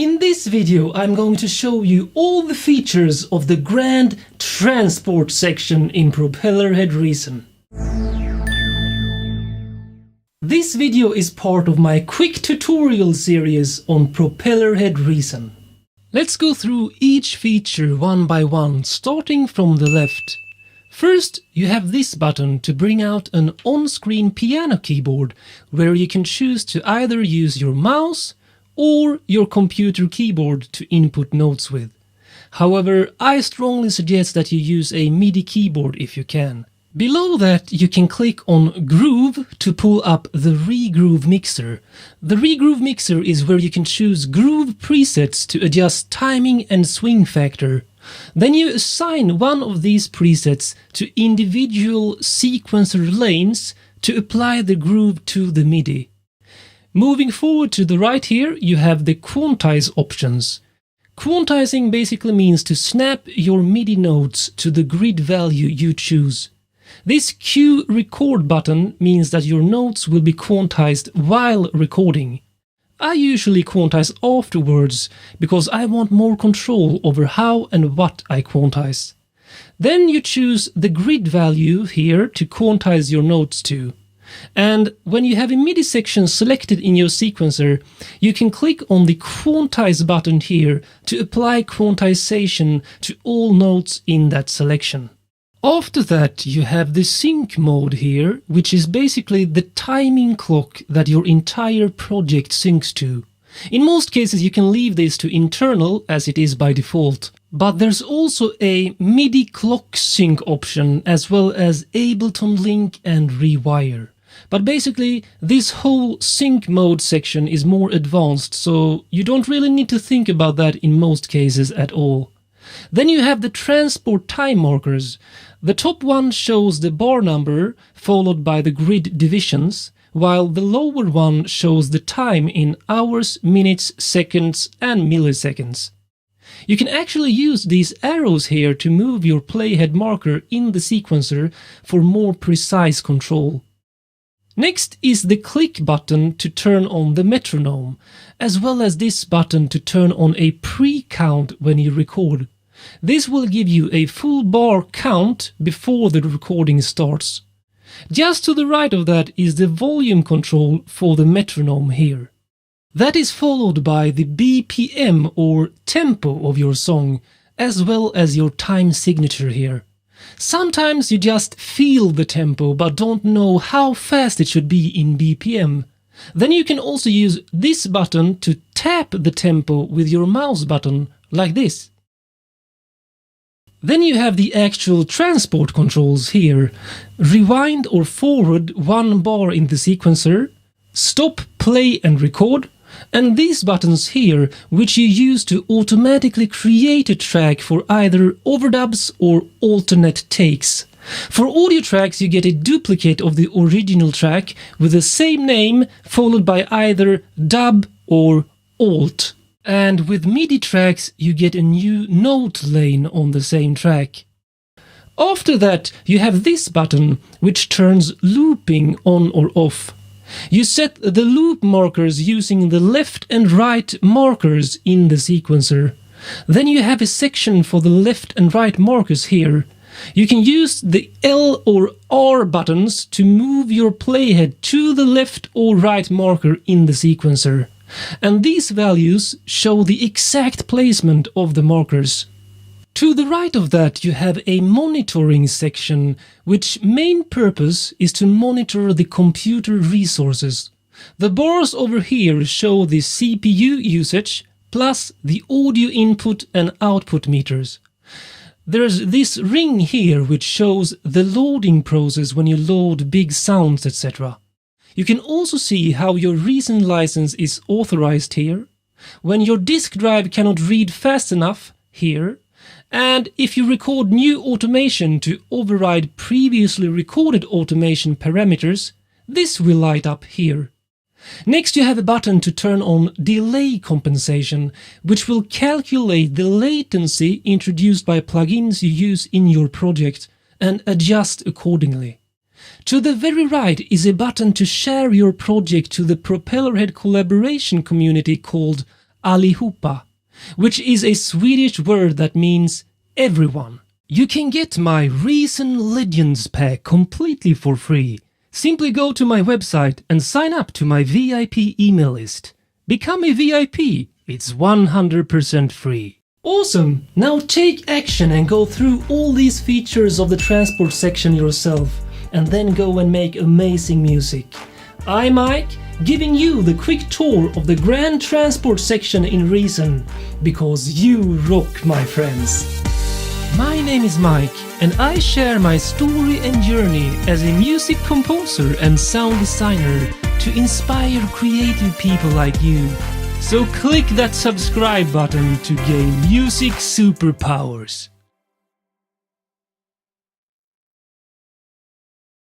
In this video I'm going to show you all the features of the grand transport section in Propellerhead Reason. This video is part of my quick tutorial series on Propellerhead Reason. Let's go through each feature one by one, starting from the left. First, you have this button to bring out an on-screen piano keyboard where you can choose to either use your mouse or your computer keyboard to input notes with. However, I strongly suggest that you use a MIDI keyboard if you can. Below that, you can click on Groove to pull up the Regroove mixer. The Regroove mixer is where you can choose groove presets to adjust timing and swing factor. Then you assign one of these presets to individual sequencer lanes to apply the groove to the MIDI. Moving forward to the right here, you have the Quantize options. Quantizing basically means to snap your MIDI notes to the grid value you choose. This Cue Record button means that your notes will be quantized while recording. I usually quantize afterwards because I want more control over how and what I quantize. Then you choose the grid value here to quantize your notes to. And when you have a MIDI section selected in your sequencer, you can click on the Quantize button here to apply quantization to all notes in that selection. After that, you have the sync mode here, which is basically the timing clock that your entire project syncs to. In most cases, you can leave this to internal as it is by default. But there's also a MIDI clock sync option as well as Ableton Link and Rewire. But basically, this whole sync mode section is more advanced, so you don't really need to think about that in most cases at all. Then you have the transport time markers. The top one shows the bar number, followed by the grid divisions, while the lower one shows the time in hours, minutes, seconds, and milliseconds. You can actually use these arrows here to move your playhead marker in the sequencer for more precise control. Next is the click button to turn on the metronome, as well as this button to turn on a pre-count when you record. This will give you a full bar count before the recording starts. Just to the right of that is the volume control for the metronome here. That is followed by the BPM or tempo of your song, as well as your time signature here. Sometimes you just feel the tempo but don't know how fast it should be in BPM. Then you can also use this button to tap the tempo with your mouse button, like this. Then you have the actual transport controls here. Rewind or forward one bar in the sequencer, stop, play and record, and these buttons here, which you use to automatically create a track for either overdubs or alternate takes. For audio tracks you get a duplicate of the original track with the same name followed by either dub or alt. And with MIDI tracks you get a new note lane on the same track. After that you have this button which turns looping on or off. You set the loop markers using the left and right markers in the sequencer. Then you have a section for the left and right markers here. You can use the L or R buttons to move your playhead to the left or right marker in the sequencer. And these values show the exact placement of the markers. To the right of that you have a monitoring section, which main purpose is to monitor the computer resources. The bars over here show the CPU usage plus the audio input and output meters. There's this ring here which shows the loading process when you load big sounds, etc. You can also see how your Reason license is authorized here, when your disk drive cannot read fast enough here, and if you record new automation to override previously recorded automation parameters, this will light up here. Next you have a button to turn on delay compensation, which will calculate the latency introduced by plugins you use in your project and adjust accordingly. To the very right is a button to share your project to the Propellerhead collaboration community called allihopa, which is a Swedish word that means everyone. You can get my Reason Legends pack completely for free. Simply go to my website and sign up to my VIP email list. Become a VIP, it's 100% free. Awesome! Now take action and go through all these features of the transport section yourself, and then go and make amazing music. I'm Mike, giving you the quick tour of the grand transport section in Reason, because you rock, my friends. My name is Mike, and I share my story and journey as a music composer and sound designer to inspire creative people like you. So click that subscribe button to gain music superpowers.